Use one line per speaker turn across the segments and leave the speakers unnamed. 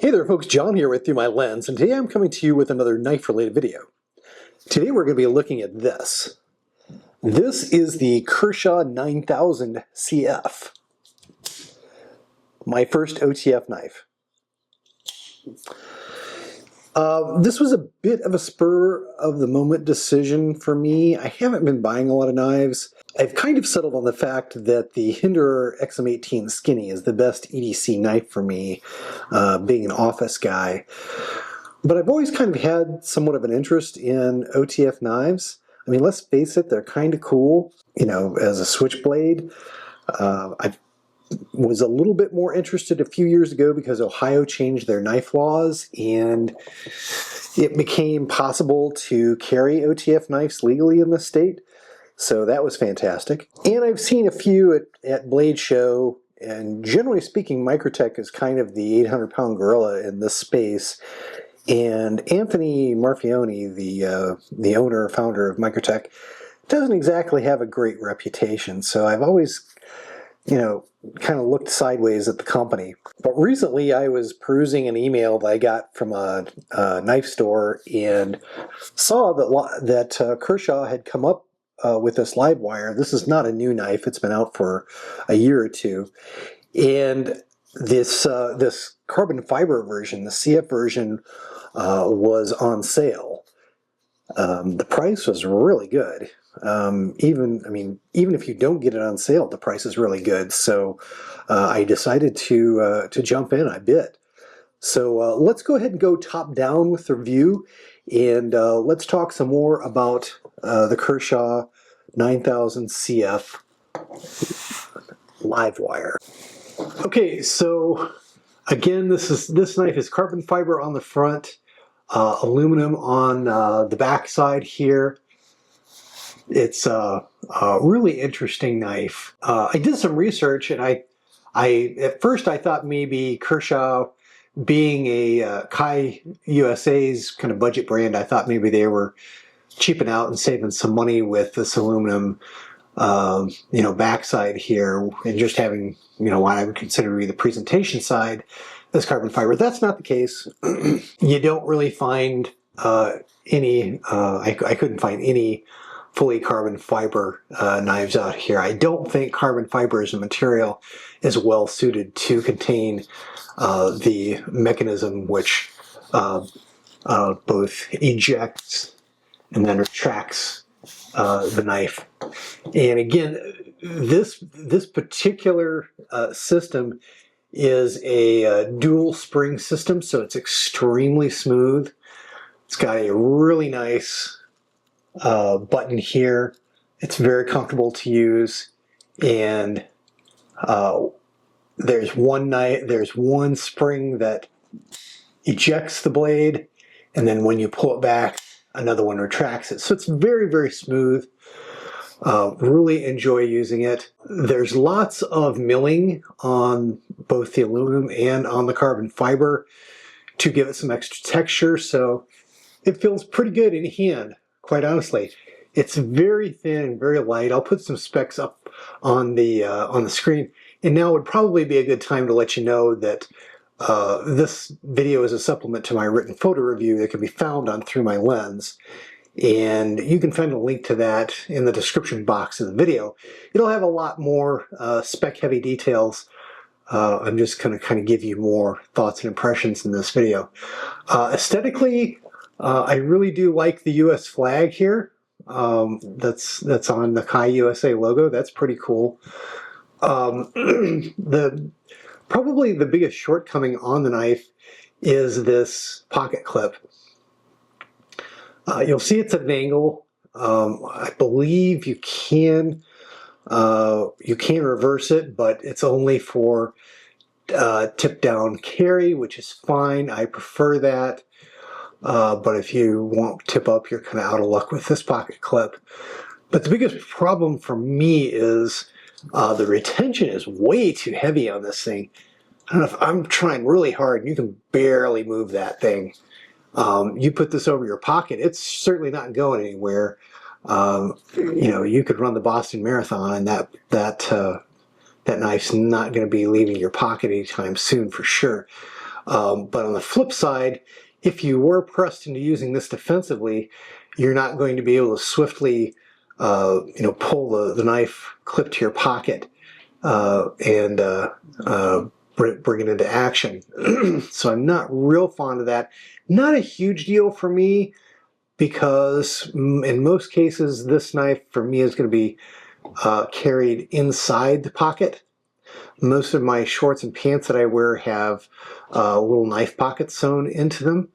Hey there folks, John here with ThruMyLens, and today I'm coming to you with another knife-related video. Today we're going to be looking at this. This is the Kershaw 9000CF. My first OTF knife. This was a bit of a spur-of-the-moment decision for me. I haven't been buying a lot of knives. I've kind of settled on the fact that the Hinderer XM18 Skinny is the best EDC knife for me, being an office guy. But I've always kind of had somewhat of an interest in OTF knives. I mean, let's face it, they're kind of cool, you know, as a switchblade. I was a little bit more interested a few years ago because Ohio changed their knife laws and it became possible to carry OTF knives legally in the state. So that was fantastic. And I've seen a few at Blade Show, and generally speaking, Microtech is kind of the 800-pound gorilla in this space. And Anthony Marfione, the owner, founder of Microtech, doesn't exactly have a great reputation. So I've always, you know, kind of looked sideways at the company. But recently I was perusing an email that I got from a knife store and saw that Kershaw had come up with this Livewire. This is not a new knife. It's been out for a year or two. And this carbon fiber version, the CF version, was on sale. The price was really good. Even if you don't get it on sale, the price is really good. So I decided to jump in. I bid. So let's go ahead and go top down with the review, and let's talk some more about the Kershaw 9000CF Livewire. Okay, so again, this knife is carbon fiber on the front, aluminum on the back side here. It's a really interesting knife. I did some research, and I at first I thought maybe Kershaw, being a Kai USA's kind of budget brand, I thought maybe they were cheaping out and saving some money with this aluminum, you know, backside here, and just having, you know, what I would consider to be the presentation side, this carbon fiber. That's not the case. You don't really find any. I couldn't find any fully carbon fiber knives out here. I don't think carbon fiber as a material is well suited to contain the mechanism which both ejects and then retracts the knife. And again, this particular system is a dual spring system, so it's extremely smooth. It's got a really nice button here. It's very comfortable to use, and there's one spring that ejects the blade, and then when you pull it back, another one retracts it. So it's very, very smooth. Really enjoy using it. There's lots of milling on both the aluminum and on the carbon fiber to give it some extra texture, so it feels pretty good in hand, quite honestly. It's very thin and very light. I'll put some specs up on the screen, and now would probably be a good time to let you know that this video is a supplement to my written photo review that can be found on ThruMyLens, and you can find a link to that in the description box of the video. It'll have a lot more spec-heavy details. I'm just going to kind of give you more thoughts and impressions in this video. Aesthetically, I really do like the U.S. flag here. That's on the Kai USA logo. That's pretty cool. Probably the biggest shortcoming on the knife is this pocket clip. You'll see it's at an angle. I believe you can reverse it, but it's only for tip down carry, which is fine. I prefer that. But if you won't tip up, you're kind of out of luck with this pocket clip. But the biggest problem for me is the retention is way too heavy on this thing. I don't know if I'm trying really hard, and you can barely move that thing. You put this over your pocket, it's certainly not going anywhere. You know, you could run the Boston Marathon, and that knife's not going to be leaving your pocket anytime soon for sure. But on the flip side, if you were pressed into using this defensively, you're not going to be able to swiftly pull the knife clip to your pocket and bring it into action. So I'm not real fond of that. Not a huge deal for me, because in most cases this knife for me is going to be carried inside the pocket. Most of my shorts and pants that I wear have little knife pockets sewn into them.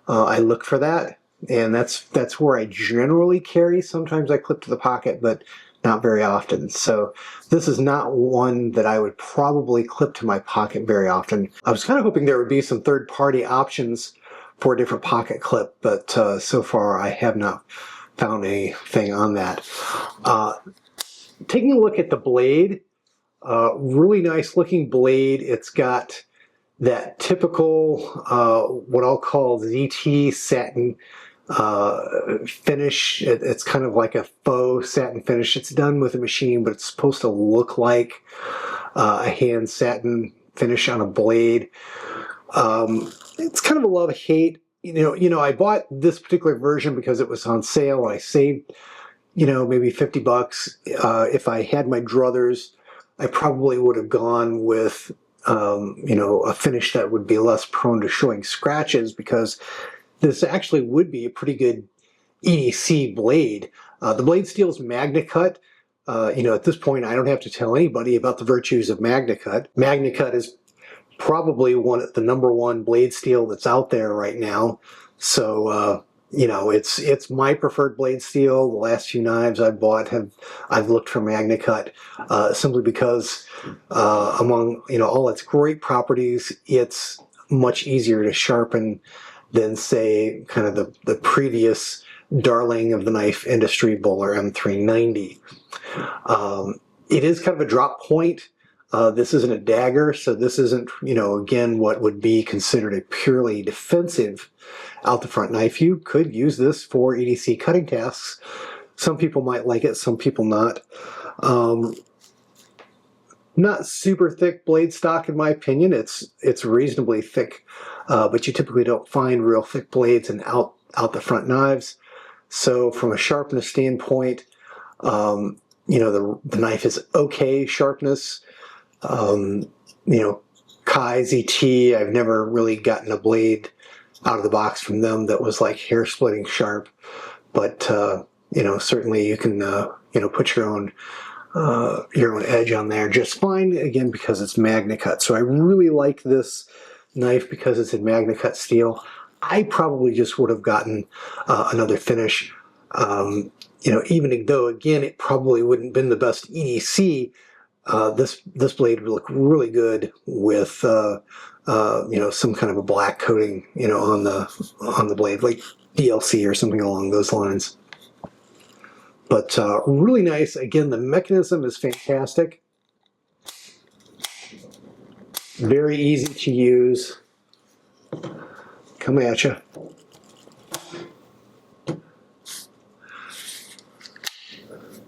I look for that, and that's where I generally carry. Sometimes I clip to the pocket, but not very often. So this is not one that I would probably clip to my pocket very often. I was kind of hoping there would be some third-party options for a different pocket clip, but so far I have not found anything on that. Taking a look at the blade, really nice looking blade. It's got that typical, what I'll call ZT satin finish. It's kind of like a faux satin finish. It's done with a machine, but it's supposed to look like a hand satin finish on a blade. It's kind of a love-hate. I bought this particular version because it was on sale, and I saved, maybe $50. If I had my druthers, I probably would have gone with, a finish that would be less prone to showing scratches, because this actually would be a pretty good EDC blade. The blade steel is MagnaCut. At this point, I don't have to tell anybody about the virtues of MagnaCut. MagnaCut is probably the number one blade steel that's out there right now. So, it's my preferred blade steel. The last few knives I've bought I've looked for MagnaCut, simply because among all its great properties, it's much easier to sharpen than, say, kind of the previous darling of the knife industry, Bowler M390. It is kind of a drop point. This isn't a dagger, so this isn't, again, what would be considered a purely defensive out the front knife. You could use this for EDC cutting tasks. Some people might like it, some people not. Not super thick blade stock in my opinion. It's reasonably thick, but you typically don't find real thick blades in out the front knives. So from a sharpness standpoint, the knife is okay sharpness. Kai ZT, I've never really gotten a blade out of the box from them that was like hair splitting sharp, but certainly you can put your own edge on there just fine, again, because it's MagnaCut. So I really like this knife because it's in MagnaCut steel. I probably just would have gotten another finish, even though, again, it probably wouldn't have been the best EDC. This blade would look really good with some kind of a black coating on the blade, like DLC or something along those lines. But really nice. Again, the mechanism is fantastic. Very easy to use. Coming at you.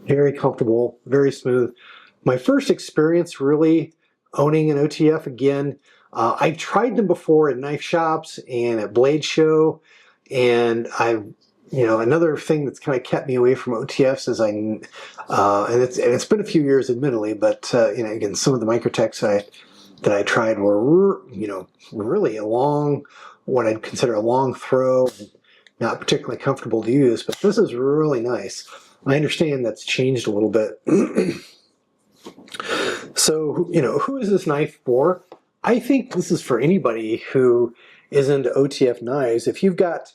Very comfortable, very smooth. My first experience really owning an OTF, again, I've tried them before in knife shops and at Blade Show, and another thing that's kind of kept me away from OTFs is and it's been a few years, admittedly, but again, some of the Microtechs that I tried were really what I'd consider a long throw, not particularly comfortable to use. But this is really nice. I understand that's changed a little bit. So, who is this knife for? I think this is for anybody who is into OTF knives. If you've got,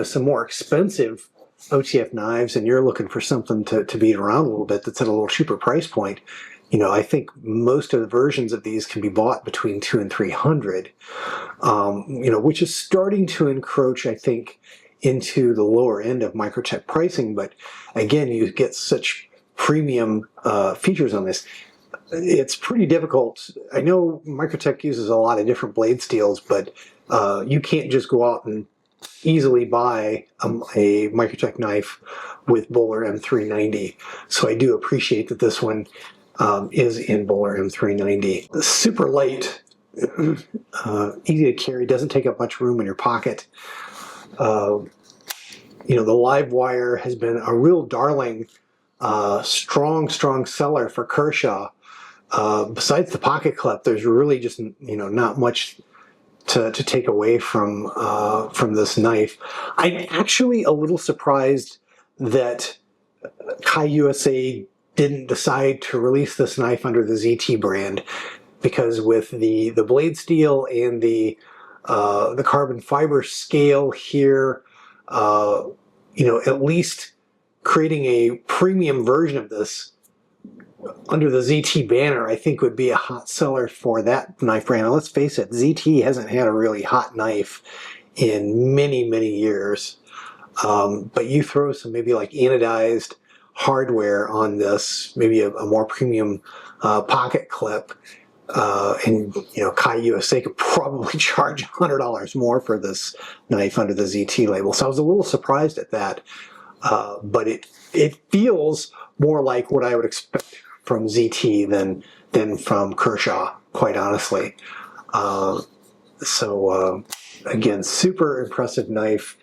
some more expensive OTF knives and you're looking for something to beat around a little bit that's at a little cheaper price point, I think most of the versions of these can be bought between $200 and $300, which is starting to encroach, I think, into the lower end of Microtech pricing. But again, you get such premium features on this. It's pretty difficult. I know Microtech uses a lot of different blade steels, but you can't just go out and easily buy a Microtech knife with Bowler M390. So I do appreciate that this one is in Bowler M390. Super light easy to carry, doesn't take up much room in your pocket. You know, the Livewire has been a real darling, strong seller for Kershaw. Besides the pocket clip, there's really just, you know, not much to take away from this knife. I'm actually a little surprised that Kai USA didn't decide to release this knife under the ZT brand, because with the blade steel and the carbon fiber scale here, you know, at least creating a premium version of this under the ZT banner, I think would be a hot seller for that knife brand. Now, let's face it, ZT hasn't had a really hot knife in many years. But you throw some maybe like anodized hardware on this, maybe a more premium pocket clip, and you know, Kai USA could probably charge $100 more for this knife under the ZT label. So I was a little surprised at that, but it feels more like what I would expect from ZT than from Kershaw, quite honestly. Again, super impressive knife.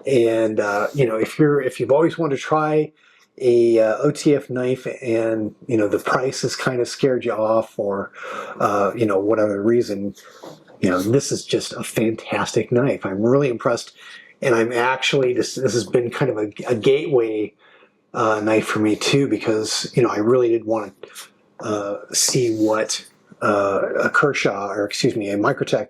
And you know, if you've always wanted to try a OTF knife, and you know the price has kind of scared you off, or you know, whatever reason, you know, this is just a fantastic knife. I'm really impressed, and I'm actually this has been kind of a gateway knife for me too, because you know, I really did want to see what a Kershaw, or excuse me, a Microtech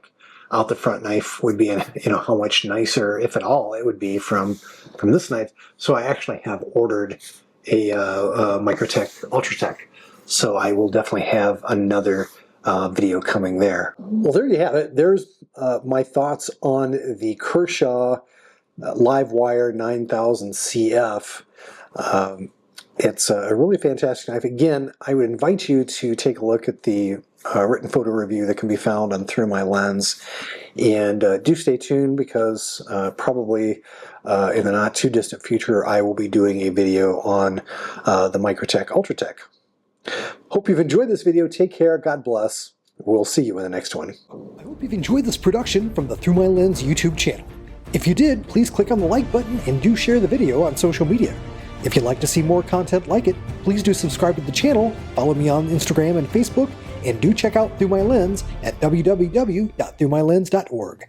out the front knife would be, and you know, how much nicer, if at all, it would be from this knife. So I actually have ordered a Microtech Ultratech, so I will definitely have another video coming there. Well, there you have it. There's my thoughts on the Kershaw Livewire 9000CF. It's a really fantastic knife. Again, I would invite you to take a look at the written photo review that can be found on ThruMyLens, and do stay tuned, because probably in the not too distant future I will be doing a video on the Microtech Ultratech. Hope you've enjoyed this video. Take care. God bless. We'll see you in the next one.
I hope you've enjoyed this production from the ThruMyLens YouTube channel. If you did, please click on the like button and do share the video on social media. If you'd like to see more content like it, please do subscribe to the channel, follow me on Instagram and Facebook, and do check out ThruMyLens at www.thrumylens.org.